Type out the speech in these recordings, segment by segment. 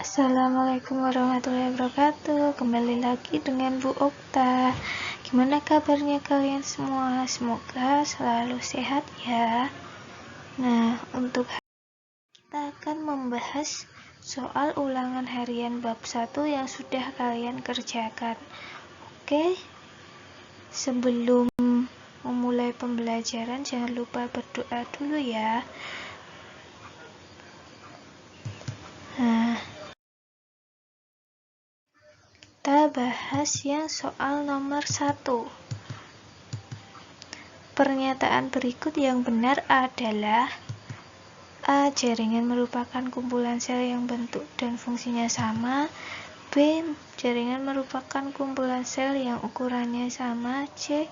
Assalamualaikum warahmatullahi wabarakatuh. Kembali lagi dengan Bu Okta. Gimana kabarnya kalian semua? Semoga selalu sehat ya. Nah, untuk kita akan membahas soal ulangan harian bab 1 yang sudah kalian kerjakan. Oke. Sebelum memulai pembelajaran, jangan lupa berdoa dulu ya. Nah, kita bahas yang soal nomor 1. Pernyataan berikut yang benar adalah: A. Jaringan merupakan kumpulan sel yang bentuk dan fungsinya sama. B. Jaringan merupakan kumpulan sel yang ukurannya sama. C.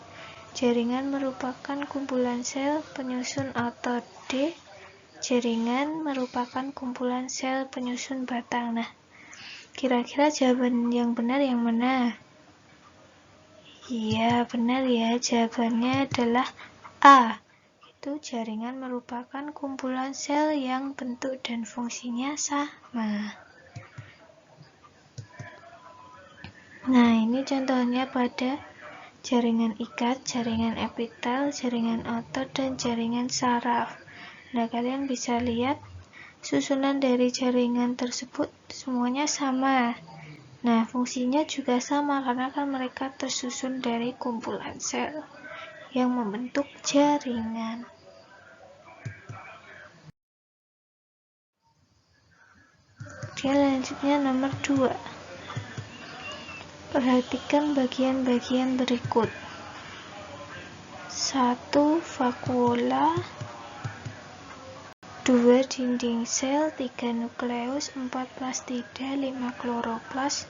Jaringan merupakan kumpulan sel penyusun otot. D. Jaringan merupakan kumpulan sel penyusun batang. Nah, kira-kira jawaban yang benar yang mana? Iya, benar ya. Jawabannya adalah A. Itu jaringan merupakan kumpulan sel yang bentuk dan fungsinya sama. Nah, ini contohnya pada jaringan ikat, jaringan epitel, jaringan otot, dan jaringan saraf. Nah, kalian bisa lihat susunan dari jaringan tersebut semuanya sama. Nah, fungsinya juga sama karena kan mereka tersusun dari kumpulan sel yang membentuk jaringan. Oke, lanjutnya nomor 2. Perhatikan bagian-bagian berikut. 1. Vakuola. 2. Dinding sel. 3. Nukleus. 4. Plastida. 5. Kloroplas.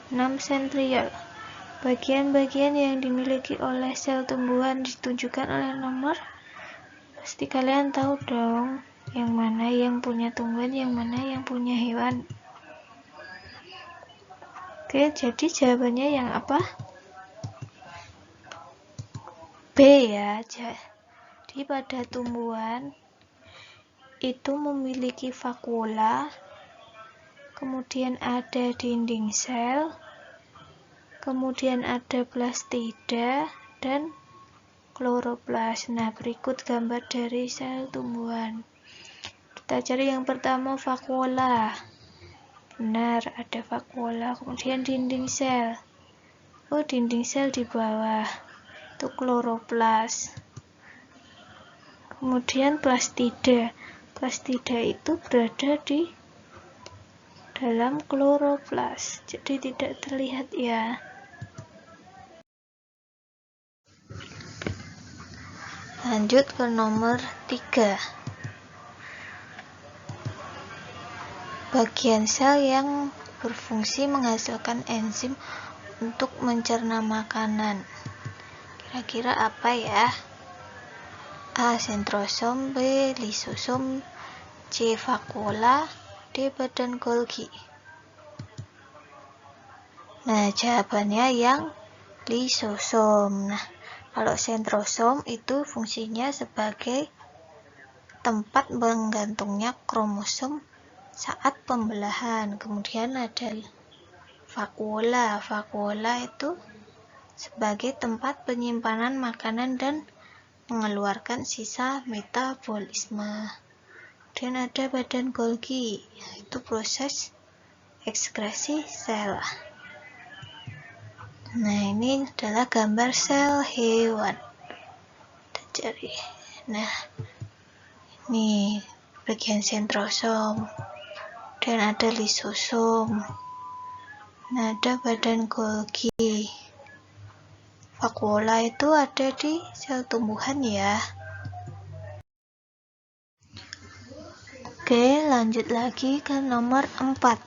6. Sentriol. Bagian-bagian yang dimiliki oleh sel tumbuhan ditunjukkan oleh nomor. Pasti kalian tahu dong yang mana yang punya tumbuhan, yang mana yang punya hewan. Oke, jadi jawabannya yang apa? B ya. Jadi pada tumbuhan itu memiliki vakuola, kemudian ada dinding sel, kemudian ada plastida dan kloroplas. Nah, berikut gambar dari sel tumbuhan. Kita cari yang pertama, vakuola. Benar, ada vakuola. Kemudian dinding sel. Oh, dinding sel di bawah. Itu kloroplas. Kemudian plastida. Plastida itu berada di dalam kloroplas, jadi tidak terlihat ya. Lanjut ke nomor 3. Bagian sel yang berfungsi menghasilkan enzim untuk mencerna makanan. Kira-kira apa ya? A. Sentrosom. B. Lisosom. C. Vakuola. D. Badan Golgi. Nah, jawabannya yang lisosom. Nah, kalau sentrosom itu fungsinya sebagai tempat menggantungnya kromosom saat pembelahan. Kemudian ada vakuola. Vakuola itu sebagai tempat penyimpanan makanan dan mengeluarkan sisa metabolisme. Dan ada badan Golgi, itu proses ekskresi sel. Nah, ini adalah gambar sel hewan. Kita cari. Nah, ini bagian sentrosom. Dan ada lisosom. Nah, ada badan Golgi. Vakuola itu ada di sel tumbuhan ya. Oke, lanjut lagi ke nomor 4.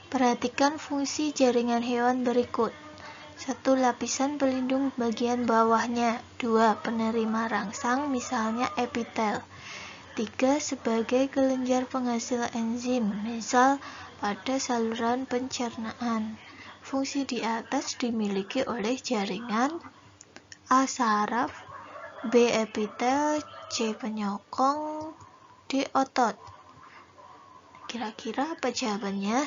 Perhatikan fungsi jaringan hewan berikut. 1. Lapisan pelindung bagian bawahnya. 2. Penerima rangsang, misalnya epitel. 3. Sebagai kelenjar penghasil enzim, misal pada saluran pencernaan. Fungsi di atas dimiliki oleh jaringan: A. Saraf. B. Epitel. C. Penyokong. D. Otot. Kira-kira apa jawabannya?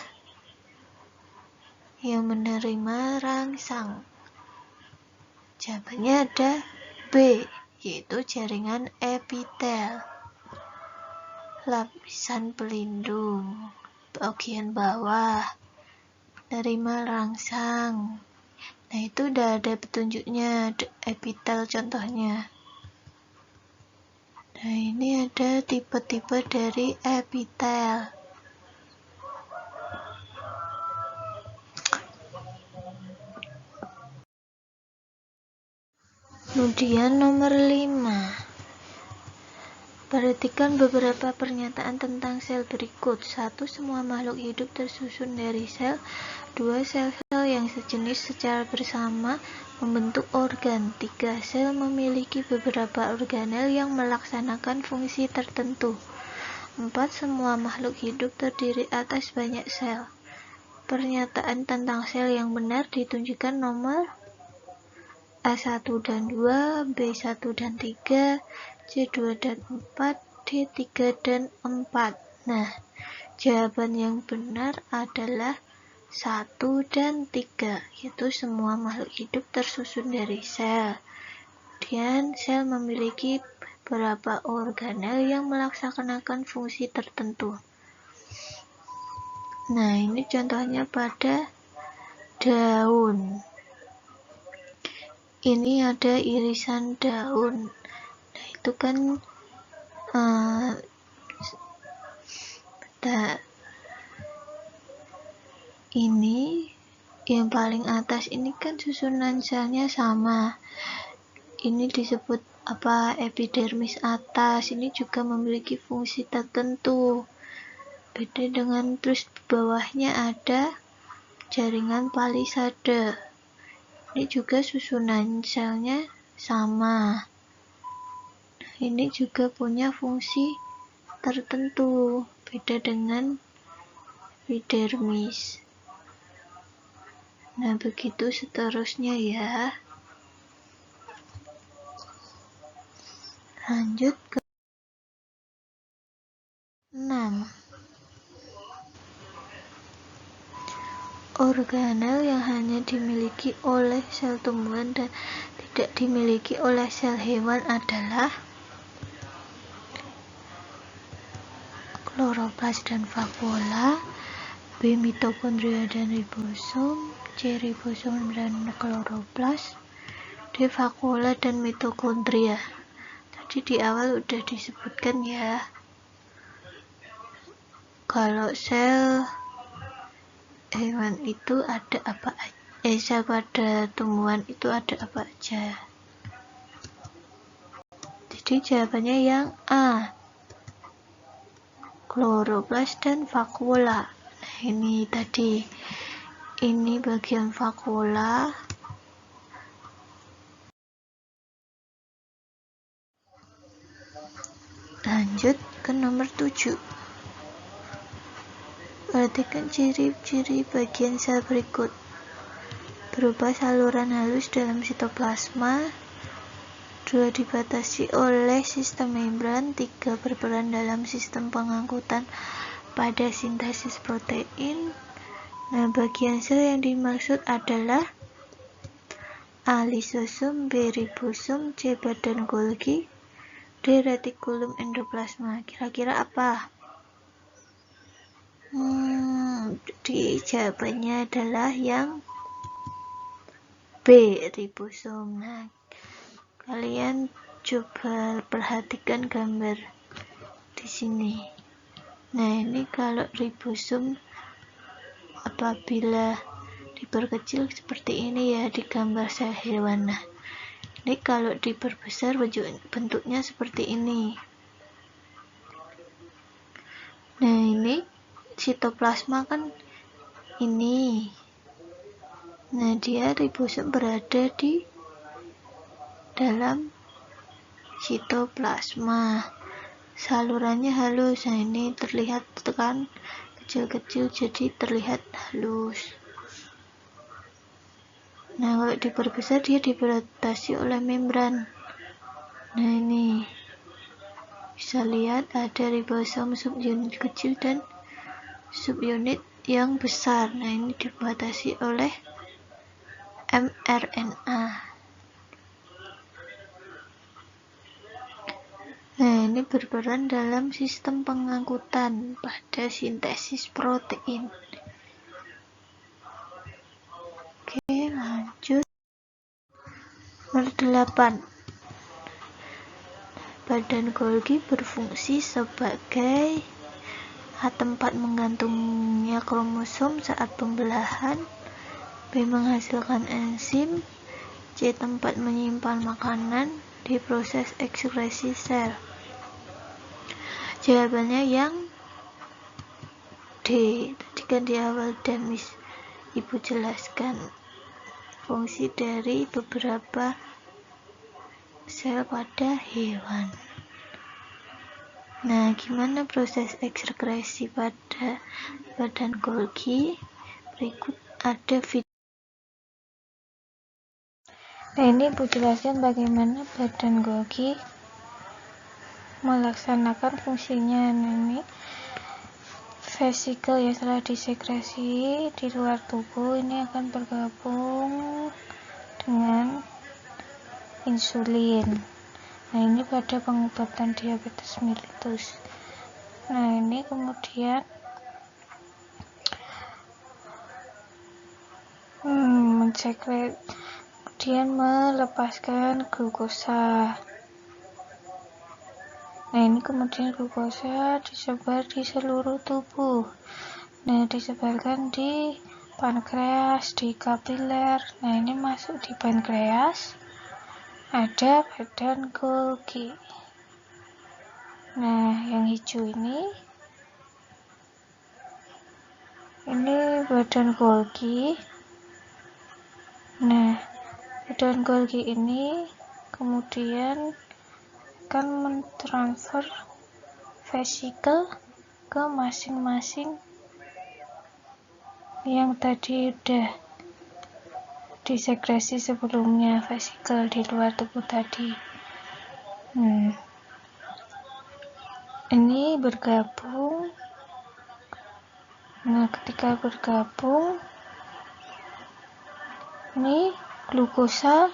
Yang menerima rangsang. Jawabannya ada B, yaitu jaringan epitel. Lapisan pelindung bagian bawah menerima rangsang. Nah, itu udah ada petunjuknya, epitel contohnya. Nah, ini ada tipe-tipe dari epitel. Kemudian nomor 5. Perhatikan beberapa pernyataan tentang sel berikut. 1. Semua makhluk hidup tersusun dari sel. 2. Sel-sel yang sejenis secara bersama membentuk organ. 3. Sel memiliki beberapa organel yang melaksanakan fungsi tertentu. 4. Semua makhluk hidup terdiri atas banyak sel. Pernyataan tentang sel yang benar ditunjukkan nomor A1 dan 2, B1 dan 3, C2 dan 4, D3 dan 4. Nah, jawaban yang benar adalah 1 dan 3, yaitu semua makhluk hidup tersusun dari sel. Kemudian sel memiliki beberapa organel yang melaksanakan fungsi tertentu. Nah, ini contohnya pada daun. Ini ada irisan daun. Nah, itu kan ini yang paling atas ini kan susunan selnya sama. Ini disebut epidermis atas. Ini juga memiliki fungsi tertentu. Beda dengan terus di bawahnya ada jaringan palisade. Ini juga susunan selnya sama. Ini juga punya fungsi tertentu, beda dengan epidermis. Nah, begitu seterusnya ya. Lanjut ke 6. Organel yang hanya dimiliki oleh sel tumbuhan dan tidak dimiliki oleh sel hewan adalah kloroplas dan vakuola, B. mitokondria dan ribosom, C. ribosom dan kloroplas, D. vakuola dan mitokondria. Tadi di awal udah disebutkan ya, kalau sel hewan itu ada apa aja, sel pada tumbuhan itu ada apa aja. Jadi jawabannya yang A, kloroplas dan vakuola. Nah, ini tadi, ini bagian vakuola. Lanjut ke nomor 7. Perhatikan ciri-ciri bagian sel berikut. Berupa saluran halus dalam sitoplasma. 2. Dibatasi oleh sistem membran. 3. Berperan dalam sistem pengangkutan pada sintesis protein. Nah, bagian sel yang dimaksud adalah A. Lisosom, B. ribosom, C. badan Golgi, D. retikulum endoplasma. Kira-kira apa? Jadi jawabannya adalah yang B, ribosom. Nah, kalian coba perhatikan gambar di sini. Nah, ini kalau ribosom apabila diperkecil seperti ini ya di gambar sel hewan. Nah, ini kalau diperbesar bentuknya seperti ini. Nah, ini sitoplasma kan ini. Nah, dia ribosom berada di dalam sitoplasma. Salurannya halus. Nah, ini terlihat kan kecil-kecil jadi terlihat halus. Nah, kalau diperbesar dia dibatasi oleh membran. Nah, ini bisa lihat ada ribosom subunit kecil dan subunit yang besar. Nah, ini dibatasi oleh mRNA. Nah, ini berperan dalam sistem pengangkutan pada sintesis protein. Oke, lanjut. Nomor 8. Badan Golgi berfungsi sebagai tempat menggantungnya kromosom saat pembelahan, B. menghasilkan enzim, C. tempat menyimpan makanan di proses ekskresi sel. Jawabannya yang D. Tadi kan di awal Damis Ibu jelaskan fungsi dari beberapa sel pada hewan. Nah, gimana proses ekskresi pada badan Golgi? Berikut ada video. Nah, ini Ibu jelaskan bagaimana badan Golgi melaksanakan fungsinya. Nah, ini vesikel yang setelah disekresi di luar tubuh ini akan bergabung dengan insulin. Nah, ini pada pengobatan diabetes mellitus. Nah, ini kemudian kemudian melepaskan glukosa. Nah, ini kemudian glukosa disebar di seluruh tubuh. Nah, disebarkan di pankreas, di kapiler. Nah, ini masuk di pankreas. Ada badan Golgi. Nah, yang hijau ini badan Golgi. Nah, badan Golgi ini kemudian akan mentransfer vesikel ke masing-masing yang tadi udah disekresi sebelumnya, vesikel di luar tubuh tadi. Ini bergabung. Nah, ketika bergabung, ini glukosa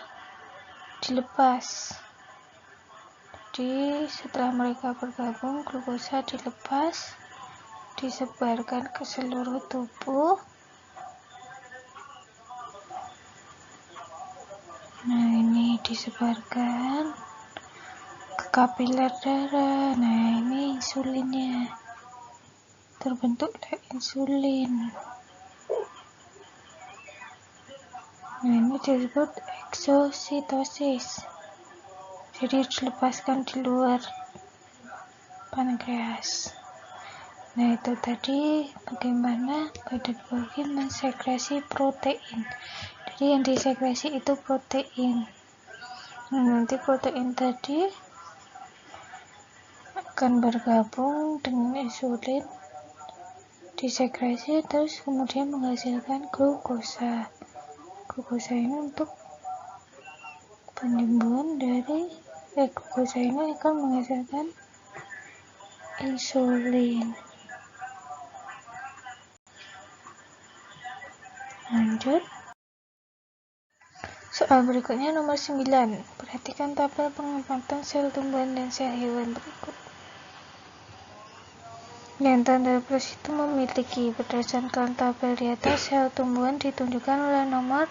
dilepas. Jadi setelah mereka bergabung, glukosa dilepas, disebarkan ke seluruh tubuh. Nah, ini disebarkan ke kapiler darah. Nah, ini insulinnya. Terbentuklah insulin. Nah, ini disebut eksositosis. Jadi dilepaskan di luar pankreas. Nah, itu tadi bagaimana badan Golgi mensekresi protein. Jadi yang disekresi itu protein. Nah, nanti protein tadi akan bergabung dengan insulin, disekresi, terus kemudian menghasilkan glukosa. Glukosa ini untuk penyembuhan dari glukosa ini akan menghasilkan insulin. Lanjut. Soal berikutnya nomor 9. Perhatikan tabel pengamatan sel tumbuhan dan sel hewan berikut. Yang tanda plus itu memiliki, berdasarkan tabel di atas, sel tumbuhan ditunjukkan oleh nomor.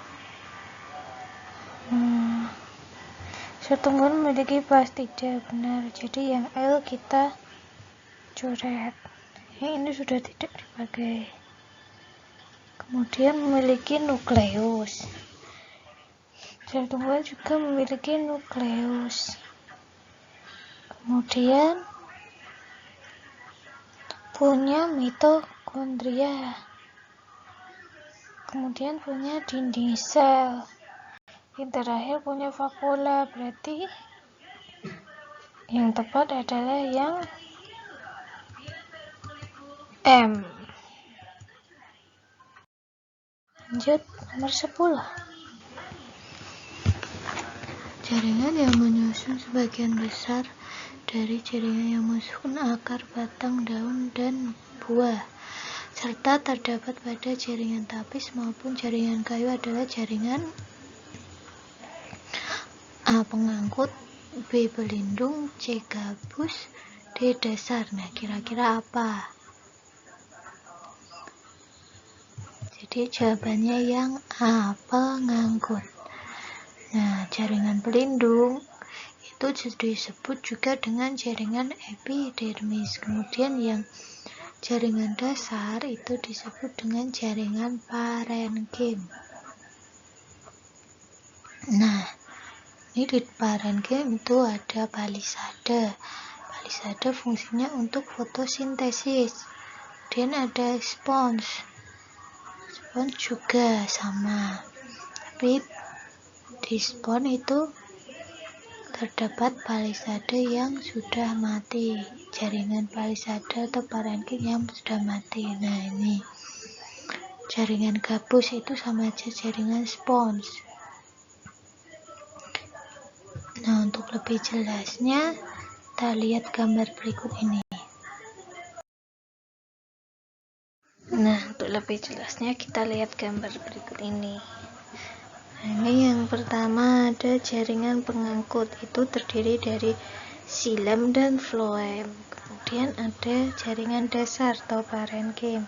Sel tumbuhan memiliki pas tidak benar, jadi yang L kita coret. Yang ini sudah tidak dipakai. Kemudian memiliki nukleus. Sel tumbuhan juga memiliki nukleus. Kemudian punya mitokondria. Kemudian punya dinding sel. Yang terakhir punya vakuola. Berarti yang tepat adalah yang M. Lanjut nomor 10. Jaringan yang menyusun sebagian besar dari jaringan yang menyusun akar, batang, daun, dan buah. serta terdapat pada jaringan tapis maupun jaringan kayu adalah jaringan A. Pengangkut, B. Pelindung, C. Gabus, D. Dasar. Nah, kira-kira apa? Jadi jawabannya yang A. Pengangkut. Nah, jaringan pelindung itu disebut juga dengan jaringan epidermis. Kemudian yang jaringan dasar itu disebut dengan jaringan parenkim. Nah, ini di parenkim itu ada palisade. Palisade fungsinya untuk fotosintesis. Kemudian ada spons. Spons juga sama. Tapi di spons itu terdapat palisade yang sudah mati, jaringan palisade atau parenkim yang sudah mati. Nah, ini jaringan gabus itu sama aja jaringan spons. Nah, untuk lebih jelasnya kita lihat gambar berikut ini. Nah, untuk lebih jelasnya kita lihat gambar berikut ini. Nah, ini yang pertama ada jaringan pengangkut, itu terdiri dari xilem dan floem. Kemudian ada jaringan dasar atau parenkim.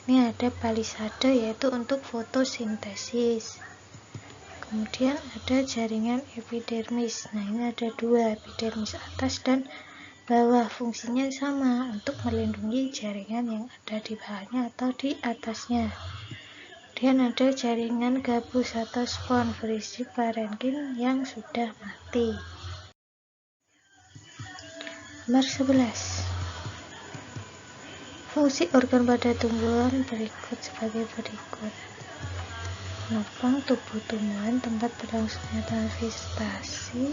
Ini ada palisade yaitu untuk fotosintesis. Kemudian ada jaringan epidermis. Nah, ini ada dua, epidermis atas dan bawah. Fungsinya sama, untuk melindungi jaringan yang ada di bawahnya atau di atasnya. Kemudian ada jaringan gabus atau spons berisi parenkim yang sudah mati. Nomor 11. Fungsi organ pada tumbuhan berikut sebagai berikut. Menopang tubuh tumbuhan, tempat berlangsungnya transvestasi,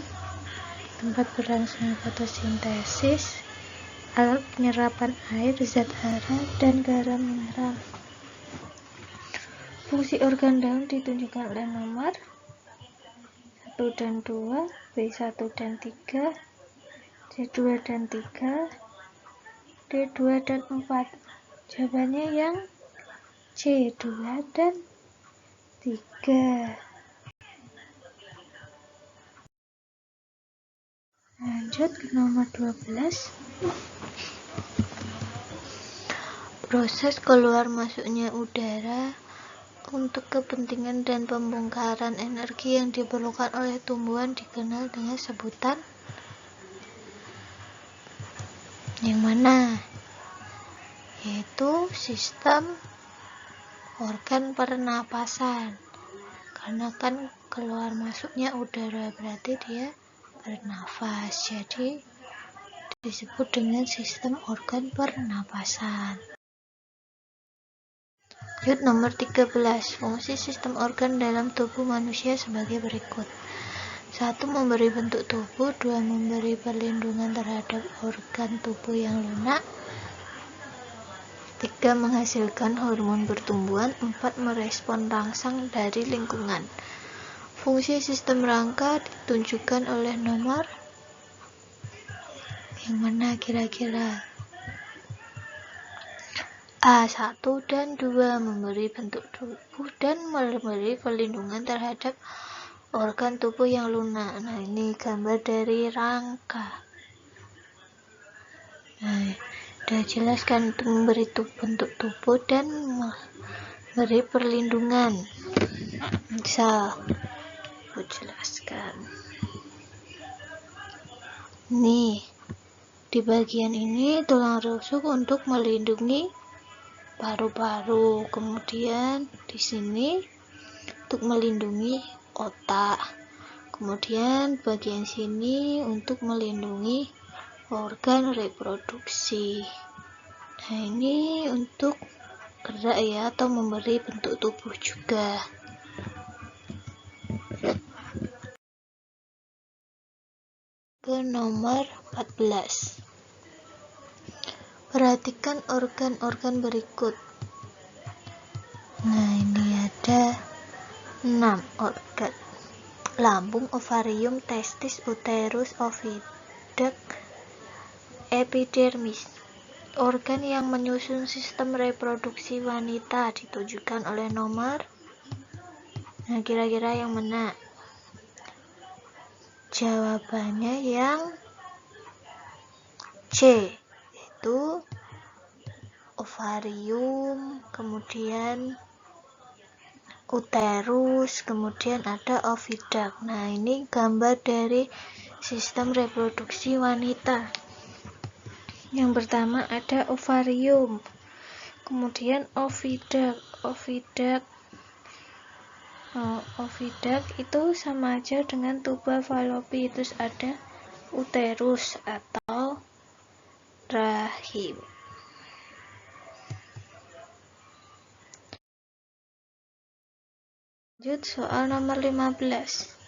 tempat berlangsungnya fotosintesis, alat penyerapan air, zat hara, dan garam mineral. Fungsi organ daun ditunjukkan oleh nomor 1 dan 2, B1 dan 3, C2 dan 3, D2 dan 4. Jawabannya yang C2 dan 3. Lanjut ke nomor 12. Proses keluar masuknya udara untuk kepentingan dan pembongkaran energi yang diperlukan oleh tumbuhan dikenal dengan sebutan yang mana? Yaitu sistem organ pernapasan. Karena kan keluar masuknya udara berarti dia bernafas, jadi disebut dengan sistem organ pernapasan. Lanjut nomor 13. Fungsi sistem organ dalam tubuh manusia sebagai berikut. 1. Memberi bentuk tubuh. 2. Memberi perlindungan terhadap organ tubuh yang lunak. 3. Menghasilkan hormon pertumbuhan. 4. Merespon rangsang dari lingkungan. Fungsi sistem rangka ditunjukkan oleh nomor yang mana kira-kira? A1 dan 2, memberi bentuk tubuh dan memberi perlindungan terhadap organ tubuh yang lunak. Nah, ini gambar dari rangka. Nah, udah jelas kan, untuk memberi bentuk tubuh dan memberi perlindungan. Bisa aku jelaskan. Nih, di bagian ini tulang rusuk untuk melindungi paru-paru, kemudian di sini untuk melindungi otak, kemudian bagian sini untuk melindungi organ reproduksi. Nah, ini untuk gerak ya, atau memberi bentuk tubuh juga. Ke nomor 14. Perhatikan organ-organ berikut. Nah, ini ada 6 organ. Lambung, ovarium, testis, uterus, oviduct, epidermis. Organ yang menyusun sistem reproduksi wanita ditunjukkan oleh nomor. Nah, kira-kira yang mana? Jawabannya yang C, itu ovarium, kemudian uterus, kemudian ada oviduct. Nah, ini gambar dari sistem reproduksi wanita. Yang pertama ada ovarium, kemudian oviduct. Oviduct itu sama aja dengan tuba falopi, terus ada uterus atau rahim. Lanjut soal nomor 15.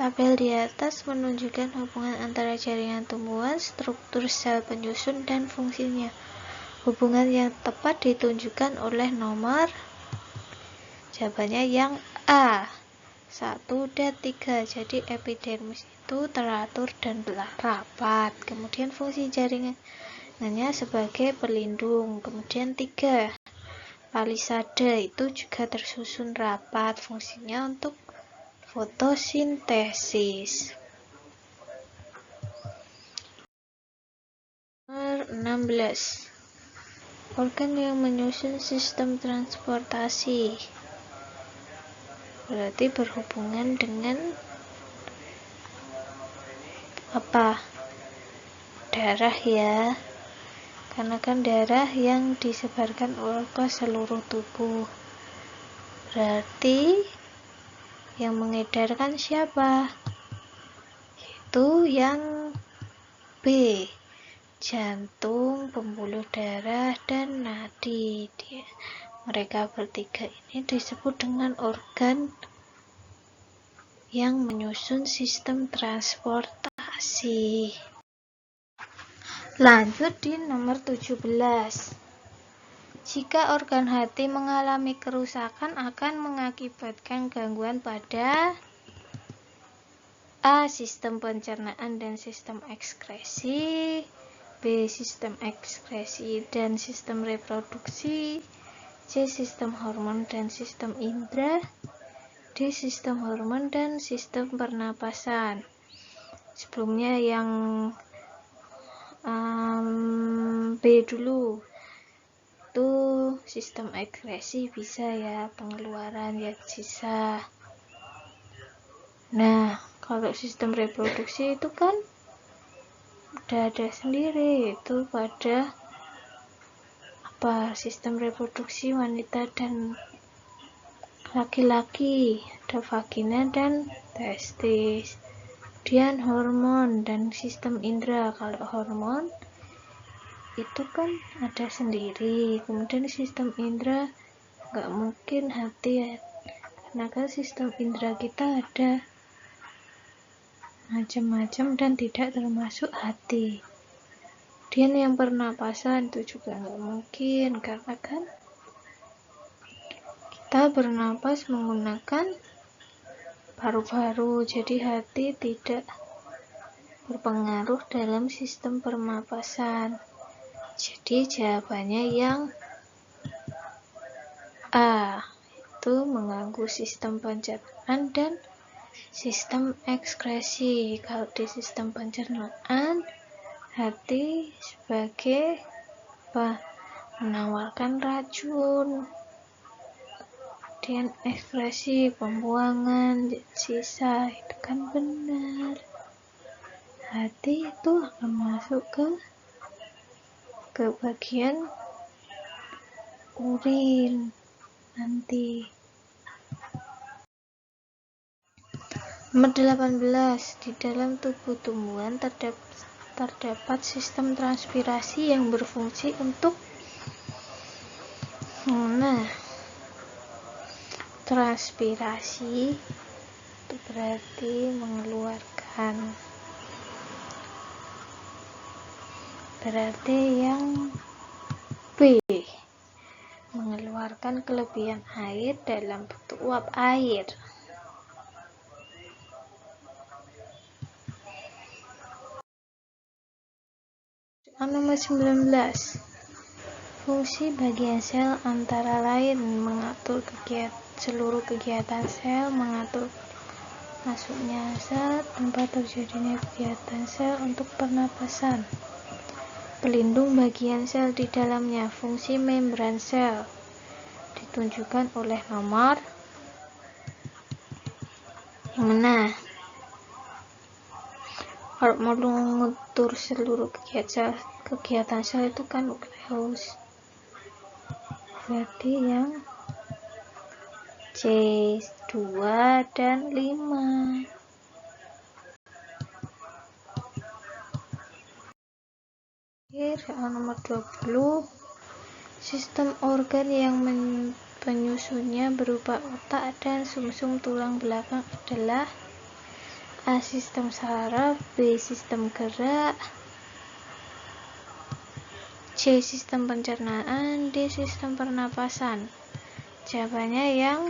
Tabel di atas menunjukkan hubungan antara jaringan tumbuhan, struktur sel penyusun, dan fungsinya. Hubungan yang tepat ditunjukkan oleh nomor. Jawabannya yang A, 1 dan 3. Jadi epidermis itu teratur dan rapat. Kemudian fungsi jaringannya sebagai pelindung. Kemudian 3, palisade itu juga tersusun rapat, fungsinya untuk fotosintesis. Nomor 16. Organ yang menyusun sistem transportasi berarti berhubungan dengan apa? Darah ya, karena kan darah yang disebarkan ke seluruh tubuh. Berarti yang mengedarkan siapa? Itu yang B, jantung, pembuluh darah, dan nadi. Mereka bertiga ini disebut dengan organ yang menyusun sistem transportasi. Lanjut di nomor 17. Jika organ hati mengalami kerusakan akan mengakibatkan gangguan pada A, sistem pencernaan dan sistem ekskresi, B, sistem ekskresi dan sistem reproduksi, C, sistem hormon dan sistem indera, D, sistem hormon dan sistem pernapasan. Sebelumnya yang B dulu, itu sistem ekskresi bisa ya, pengeluaran ya sisa. Nah, kalau sistem reproduksi itu kan udah ada sendiri, itu pada sistem reproduksi wanita dan laki-laki, ada vagina dan testis. Kemudian hormon dan sistem indera. Kalau hormon itu kan ada sendiri, kemudian sistem indera nggak mungkin hati ya, karena kan sistem indera kita ada macam-macam dan tidak termasuk hati. Kemudian yang pernapasan itu juga nggak mungkin, karena kan kita bernapas menggunakan paru-paru, jadi hati tidak berpengaruh dalam sistem pernapasan. Jadi jawabannya yang A, itu mengganggu sistem pencernaan dan sistem ekskresi. Kalau di sistem pencernaan, hati sebagai menawarkan racun. Kemudian ekskresi, pembuangan sisa, itu kan benar. Hati itu akan masuk ke bagian urin nanti. Nomor 18. Di dalam tubuh tumbuhan terdapat sistem transpirasi yang berfungsi untuk transpirasi itu berarti mengeluarkan. Berarti yang B, mengeluarkan kelebihan air dalam bentuk uap air. Nomor 19. Fungsi bagian sel antara lain mengatur seluruh kegiatan sel, mengatur masuknya zat, tempat terjadinya kegiatan sel untuk pernapasan. Pelindung bagian sel di dalamnya. Fungsi membran sel ditunjukkan oleh nomor yang mana. Kalau mau mengatur seluruh kegiatan sel itu kan nukleus, berarti yang C2 dan 5. Nomor 20, sistem organ yang penyusunnya berupa otak dan sumsum tulang belakang adalah A. Sistem saraf, B. Sistem gerak, C. Sistem pencernaan, D. Sistem pernapasan. Jawabannya yang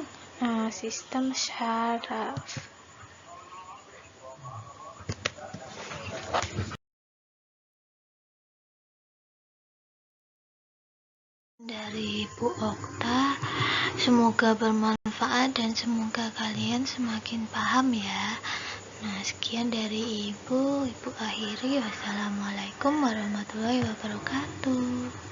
A. Sistem saraf. Dari Ibu Okta, semoga bermanfaat dan semoga kalian semakin paham ya. Nah, sekian dari Ibu akhiri. Wassalamualaikum warahmatullahi wabarakatuh.